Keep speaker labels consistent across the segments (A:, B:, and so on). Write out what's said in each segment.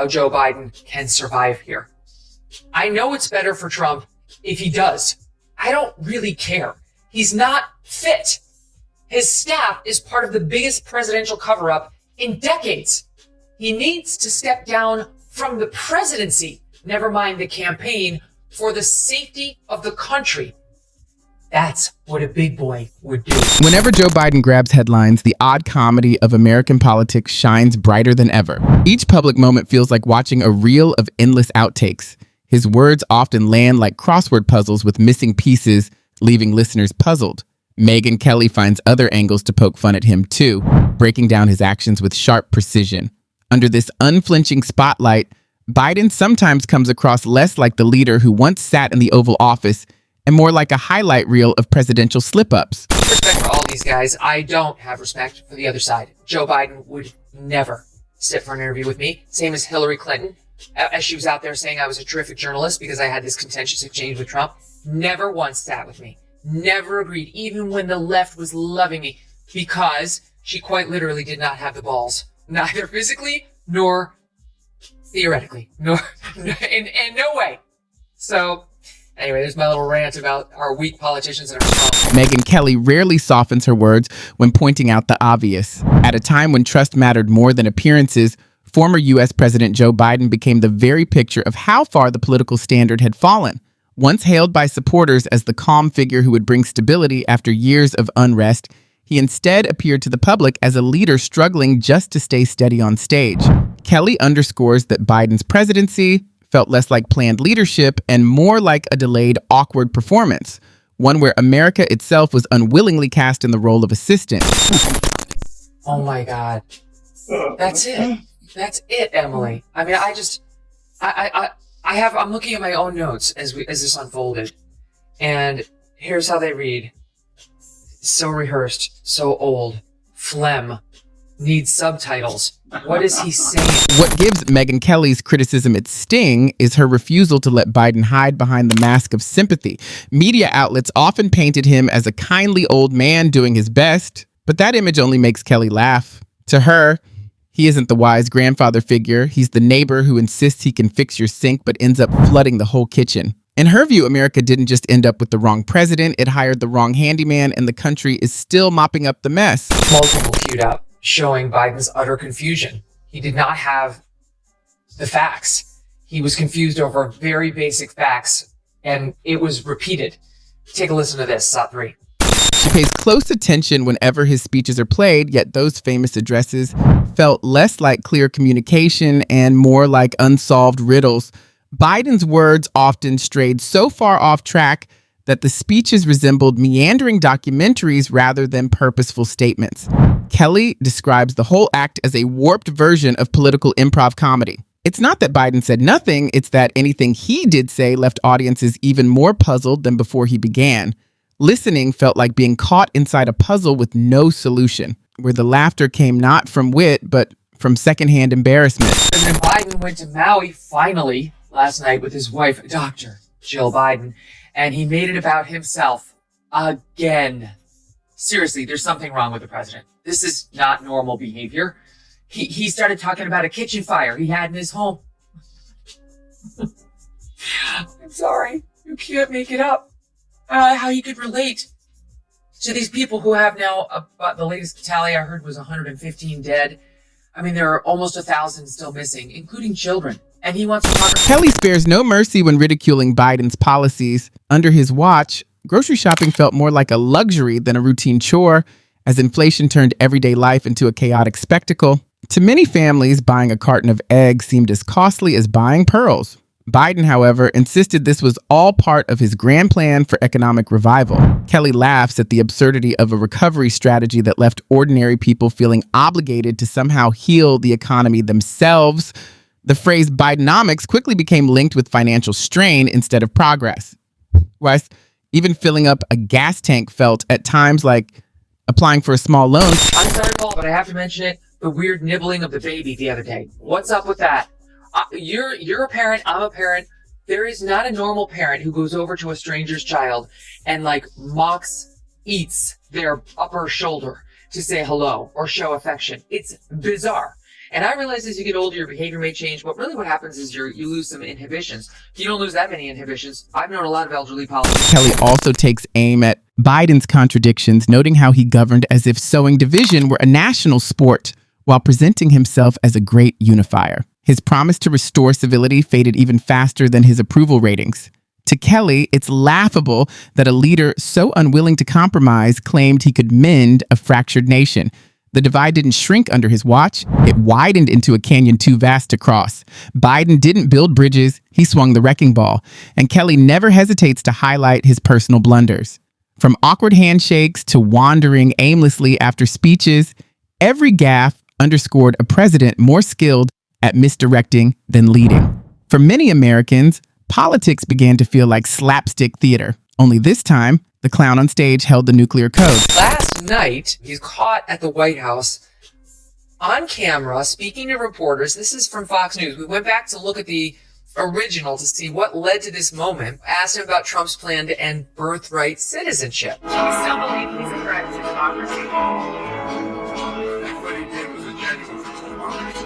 A: how Joe Biden can survive here. I know it's better for Trump if he does. I don't really care. He's not fit. His staff is part of the biggest presidential cover-up in decades. He needs to step down from the presidency, never mind the campaign, for the safety of the country. That's what a big boy would do.
B: Whenever Joe Biden grabs headlines, the odd comedy of American politics shines brighter than ever. Each public moment feels like watching a reel of endless outtakes. His words often land like crossword puzzles with missing pieces, leaving listeners puzzled. Megyn Kelly finds other angles to poke fun at him too, breaking down his actions with sharp precision. Under this unflinching spotlight, Biden sometimes comes across less like the leader who once sat in the Oval Office and more like a highlight reel of presidential slip-ups.
A: Respect for all these guys. I don't have respect for the other side. Joe Biden would never sit for an interview with me. Same as Hillary Clinton, as she was out there saying I was a terrific journalist because I had this contentious exchange with Trump. Never once sat with me. Never agreed, even when the left was loving me, because she quite literally did not have the balls, neither physically nor theoretically, nor in no way. So anyway, there's my little rant about our weak politicians and our strong.
B: Megyn Kelly rarely softens her words when pointing out the obvious. At a time when trust mattered more than appearances, former U.S. President Joe Biden became the very picture of how far the political standard had fallen. Once hailed by supporters as the calm figure who would bring stability after years of unrest, he instead appeared to the public as a leader struggling just to stay steady on stage. Kelly underscores that Biden's presidency felt less like planned leadership and more like a delayed, awkward performance, one where America itself was unwillingly cast in the role of assistant.
A: Oh my God. That's it. That's it, Emily. I mean, I'm looking at my own notes as this unfolded, and here's how they read. So rehearsed, so old, phlegm, needs subtitles. What is he saying?
B: What gives Megyn Kelly's criticism its sting is her refusal to let Biden hide behind the mask of sympathy. Media outlets often painted him as a kindly old man doing his best, but that image only makes Kelly laugh. To her, he isn't the wise grandfather figure. He's the neighbor who insists he can fix your sink but ends up flooding the whole kitchen. In her view, America didn't just end up with the wrong president, it hired the wrong handyman, and the country is still mopping up the mess.
A: Multiple queued up, showing Biden's utter confusion. He did not have the facts. He was confused over very basic facts, and it was repeated. Take a listen to this, Sat 3.
B: She pays close attention whenever his speeches are played, yet those famous addresses felt less like clear communication and more like unsolved riddles. Biden's words often strayed so far off track that the speeches resembled meandering documentaries rather than purposeful statements. Kelly describes the whole act as a warped version of political improv comedy. It's not that Biden said nothing, it's that anything he did say left audiences even more puzzled than before he began. Listening felt like being caught inside a puzzle with no solution, where the laughter came not from wit, but from secondhand embarrassment.
A: President Biden went to Maui finally last night with his wife, Dr. Jill Biden, and he made it about himself again. Seriously, there's something wrong with the president. This is not normal behavior. He started talking about a kitchen fire he had in his home. I'm sorry. You can't make it up. How you could relate to these people who have now, about the latest tally I heard was 115 dead. I mean, there are almost 1,000 still missing, including children. And he wants to talk.
B: Kelly spares no mercy when ridiculing Biden's policies. Under his watch, grocery shopping felt more like a luxury than a routine chore, as inflation turned everyday life into a chaotic spectacle. To many families, buying a carton of eggs seemed as costly as buying pearls. Biden, however, insisted this was all part of his grand plan for economic revival. Kelly laughs at the absurdity of a recovery strategy that left ordinary people feeling obligated to somehow heal the economy themselves. The phrase Bidenomics quickly became linked with financial strain instead of progress. Whereas even filling up a gas tank felt at times like applying for a small loan.
A: I'm sorry, Paul, but I have to mention it. The weird nibbling of the baby the other day. What's up with that? You're a parent, I'm a parent. There is not a normal parent who goes over to a stranger's child and eats their upper shoulder to say hello or show affection. It's bizarre. And I realize as you get older, your behavior may change, but really what happens is you lose some inhibitions. You don't lose that many inhibitions. I've known a lot of elderly politicians.
B: Kelly also takes aim at Biden's contradictions, noting how he governed as if sowing division were a national sport while presenting himself as a great unifier. His promise to restore civility faded even faster than his approval ratings. To Kelly, it's laughable that a leader so unwilling to compromise claimed he could mend a fractured nation. The divide didn't shrink under his watch. It widened into a canyon too vast to cross. Biden didn't build bridges. He swung the wrecking ball. And Kelly never hesitates to highlight his personal blunders. From awkward handshakes to wandering aimlessly after speeches, every gaffe underscored a president more skilled at misdirecting than leading. For many Americans, politics began to feel like slapstick theater. Only this time, the clown on stage held the nuclear code.
A: Last night, he's caught at the White House on camera speaking to reporters. This is from Fox News. We went back to look at the original to see what led to this moment. Asked him about Trump's plan to end birthright citizenship.
C: Do you still believe he's a threat to democracy?
D: What he did was a genuine democracy.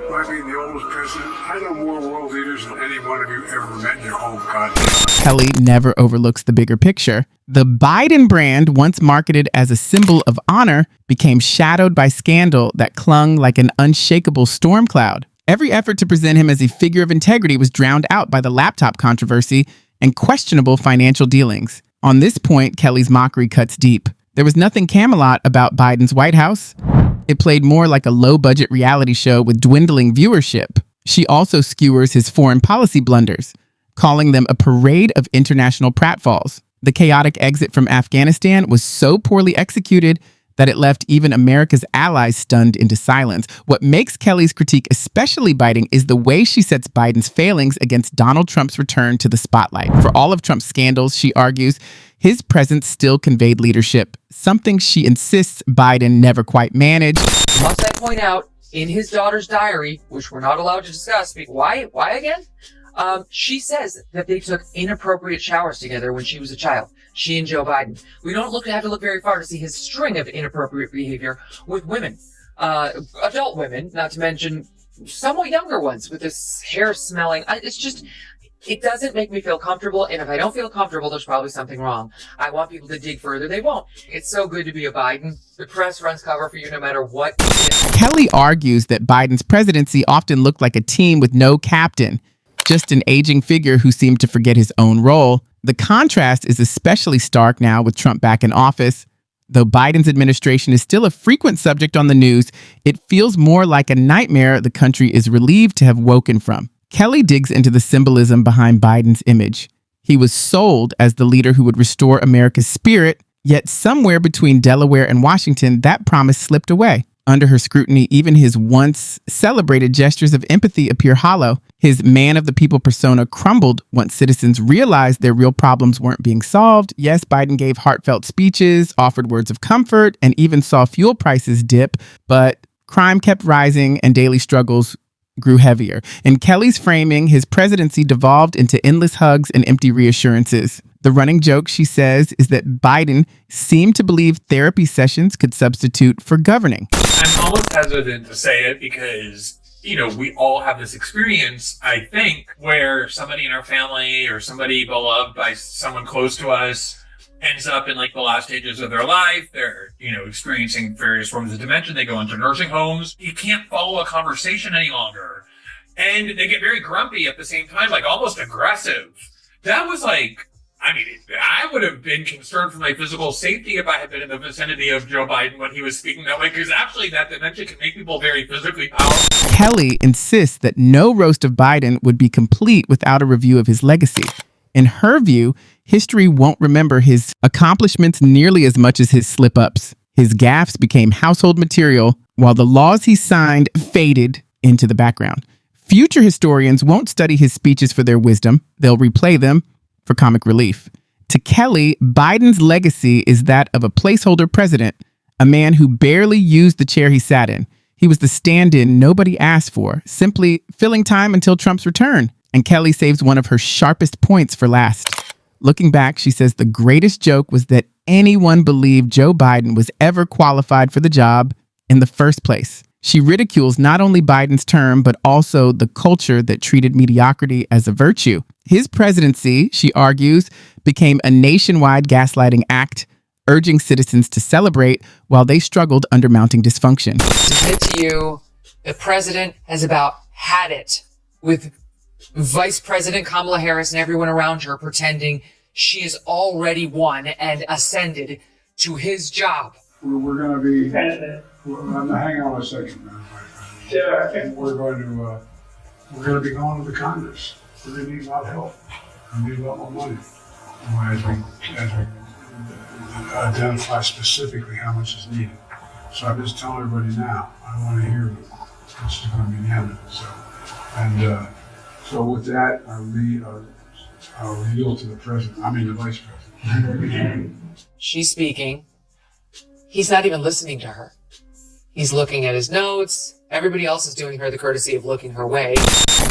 D: By being the oldest president, I know more world leaders than any one of you ever met in your whole goddamn life.
B: Kelly never overlooks the bigger picture. The Biden brand, once marketed as a symbol of honor, became shadowed by scandal that clung like an unshakable storm cloud. Every effort to present him as a figure of integrity was drowned out by the laptop controversy and questionable financial dealings. On this point, Kelly's mockery cuts deep. There was nothing Camelot about Biden's White House. It played more like a low-budget reality show with dwindling viewership. She also skewers his foreign policy blunders, calling them a parade of international pratfalls. The chaotic exit from Afghanistan was so poorly executed that it left even America's allies stunned into silence. What makes Kelly's critique especially biting is the way she sets Biden's failings against Donald Trump's return to the spotlight. For all of Trump's scandals, she argues, his presence still conveyed leadership, something she insists Biden never quite managed.
A: Must I point out, in his daughter's diary, which we're not allowed to discuss, why again? She says that they took inappropriate showers together when she was a child. She and Joe Biden. We don't have to look very far to see his string of inappropriate behavior with women, adult women, not to mention somewhat younger ones with this hair smelling. It doesn't make me feel comfortable. And if I don't feel comfortable, there's probably something wrong. I want people to dig further. They won't. It's so good to be a Biden. The press runs cover for you no matter what.
B: Kelly argues that Biden's presidency often looked like a team with no captain, just an aging figure who seemed to forget his own role. The contrast is especially stark now with Trump back in office. Though Biden's administration is still a frequent subject on the news, it feels more like a nightmare the country is relieved to have woken from. Kelly digs into the symbolism behind Biden's image. He was sold as the leader who would restore America's spirit, yet somewhere between Delaware and Washington, that promise slipped away. Under her scrutiny, even his once celebrated gestures of empathy appear hollow. His man of the people persona crumbled once citizens realized their real problems weren't being solved. Yes, Biden gave heartfelt speeches, offered words of comfort, and even saw fuel prices dip, but crime kept rising and daily struggles grew heavier. In Kelly's framing, his presidency devolved into endless hugs and empty reassurances. The running joke, she says, is that Biden seemed to believe therapy sessions could substitute for governing.
E: I'm almost hesitant to say it because, we all have this experience, I think, where somebody in our family or somebody beloved by someone close to us ends up in the last stages of their life. They're, experiencing various forms of dementia. They go into nursing homes. You can't follow a conversation any longer. And they get very grumpy at the same time, almost aggressive. That was I would have been concerned for my physical safety if I had been in the vicinity of Joe Biden when he was speaking that way, because actually that dementia can make people very physically powerful.
B: Kelly insists that no roast of Biden would be complete without a review of his legacy. In her view, history won't remember his accomplishments nearly as much as his slip-ups. His gaffes became household material, while the laws he signed faded into the background. Future historians won't study his speeches for their wisdom. They'll replay them for comic relief. To Kelly, Biden's legacy is that of a placeholder president, a man who barely used the chair he sat in. He was the stand-in nobody asked for, simply filling time until Trump's return. And Kelly saves one of her sharpest points for last. Looking back, she says the greatest joke was that anyone believed Joe Biden was ever qualified for the job in the first place. She ridicules not only Biden's term, but also the culture that treated mediocrity as a virtue. His presidency, she argues, became a nationwide gaslighting act, urging citizens to celebrate while they struggled under mounting dysfunction.
A: Submit to you, the president has about had it with Vice President Kamala Harris and everyone around her pretending she has already won and ascended to his job.
D: We're going to be. Hang on a second, man. Sure. We're going to be going to the Congress. We're going to need a lot of help. We need a lot more money. As we identify specifically how much is needed. So I'm just telling everybody now. I want to hear this is going to be the end of it. So with that, I'll yield to the president. I mean the vice president.
A: She's speaking. He's not even listening to her. He's looking at his notes. Everybody else is doing her the courtesy of looking her way.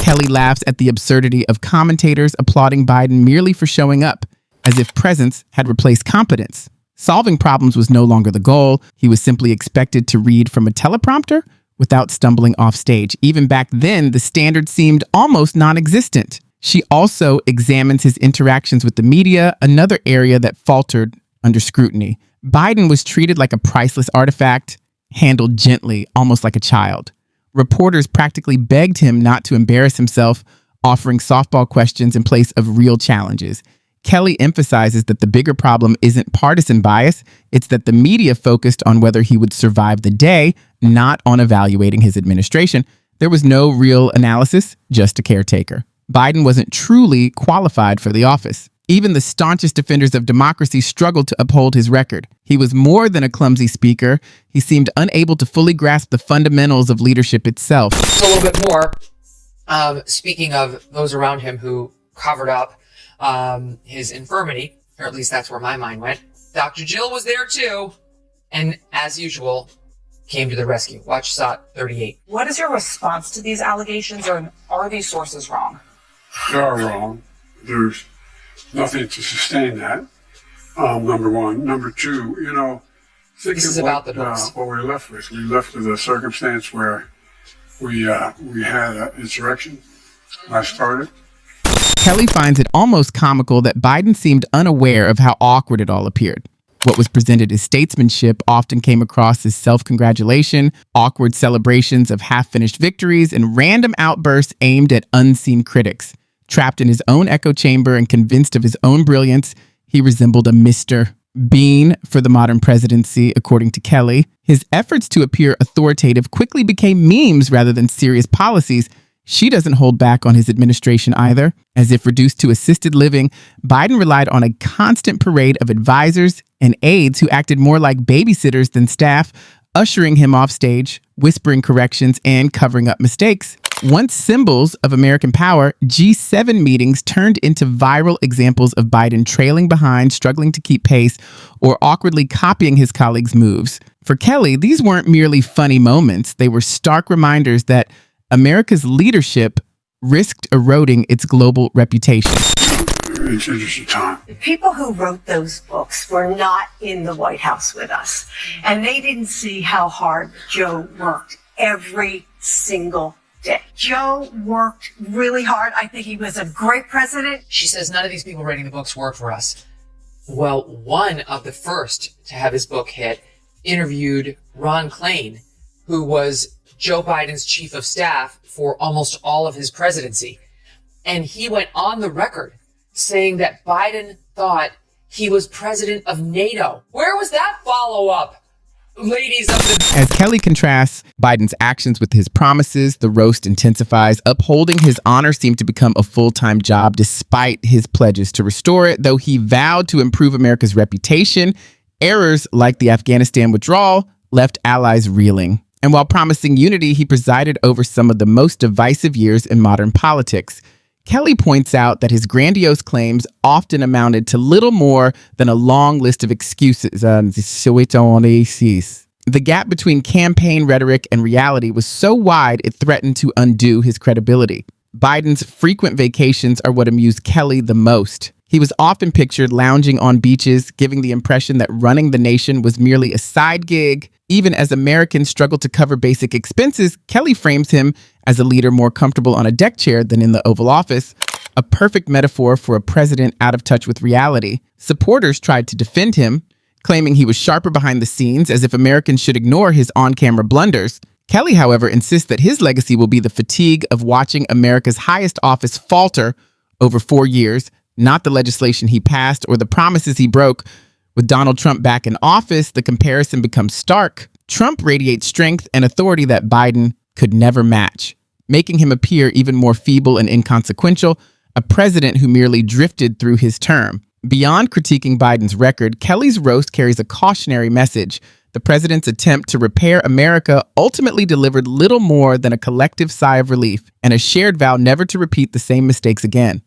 B: Kelly laughs at the absurdity of commentators applauding Biden merely for showing up, as if presence had replaced competence. Solving problems was no longer the goal. He was simply expected to read from a teleprompter without stumbling off stage. Even back then, the standard seemed almost non-existent. She also examines his interactions with the media, another area that faltered under scrutiny. Biden was treated like a priceless artifact, handled gently, almost like a child. Reporters practically begged him not to embarrass himself, offering softball questions in place of real challenges. Kelly emphasizes that the bigger problem isn't partisan bias, it's that the media focused on whether he would survive the day, not on evaluating his administration. There was no real analysis, just a caretaker. Biden wasn't truly qualified for the office. Even the staunchest defenders of democracy struggled to uphold his record. He was more than a clumsy speaker. He seemed unable to fully grasp the fundamentals of leadership itself.
A: So a little bit more, speaking of those around him who covered up his infirmity, or at least that's where my mind went. Dr. Jill was there too, and as usual, came to the rescue. Watch SOT 38.
C: What is your response to these allegations, or are these sources wrong?
D: They are wrong. There's nothing to sustain that. Number one. Number two, think
A: This is
D: of
A: about the books.
D: what we're left with. We left with a circumstance where we had an insurrection. I started.
B: Kelly finds it almost comical that Biden seemed unaware of how awkward it all appeared. What was presented as statesmanship often came across as self-congratulation, awkward celebrations of half-finished victories, and random outbursts aimed at unseen critics. Trapped in his own echo chamber and convinced of his own brilliance, he resembled a Mr. Bean for the modern presidency, according to Kelly. His efforts to appear authoritative quickly became memes rather than serious policies. She doesn't hold back on his administration either. As if reduced to assisted living, Biden relied on a constant parade of advisors and aides who acted more like babysitters than staff, ushering him off stage, whispering corrections, and covering up mistakes. Once symbols of American power, G7 meetings turned into viral examples of Biden trailing behind, struggling to keep pace, or awkwardly copying his colleagues' moves. For Kelly, these weren't merely funny moments. They were stark reminders that America's leadership risked eroding its global reputation.
D: It's interesting time.
F: The people who wrote those books were not in the White House with us, and they didn't see how hard Joe worked every single day. Joe worked really hard. I think he was a great president.
A: She says none of these people writing the books work for us. Well, one of the first to have his book hit interviewed Ron Klain, who was Joe Biden's chief of staff for almost all of his presidency. And he went on the record saying that Biden thought he was president of NATO. Where was that follow-up, ladies of the...
B: As Kelly contrasts Biden's actions with his promises, the roast intensifies. Upholding his honor seemed to become a full-time job despite his pledges to restore it. Though he vowed to improve America's reputation, errors like the Afghanistan withdrawal left allies reeling. And while promising unity, he presided over some of the most divisive years in modern politics. Kelly points out that his grandiose claims often amounted to little more than a long list of excuses. The gap between campaign rhetoric and reality was so wide it threatened to undo his credibility. Biden's frequent vacations are what amused Kelly the most. He was often pictured lounging on beaches, giving the impression that running the nation was merely a side gig, Even as Americans struggle to cover basic expenses, Kelly frames him as a leader more comfortable on a deck chair than in the Oval Office, a perfect metaphor for a president out of touch with reality. Supporters tried to defend him, claiming he was sharper behind the scenes, as if Americans should ignore his on-camera blunders. Kelly, however, insists that his legacy will be the fatigue of watching America's highest office falter over 4 years, not the legislation he passed or the promises he broke. With Donald Trump back in office, the comparison becomes stark. Trump radiates strength and authority that Biden could never match, making him appear even more feeble and inconsequential, a president who merely drifted through his term. Beyond critiquing Biden's record, Kelly's roast carries a cautionary message. The president's attempt to repair America ultimately delivered little more than a collective sigh of relief and a shared vow never to repeat the same mistakes again.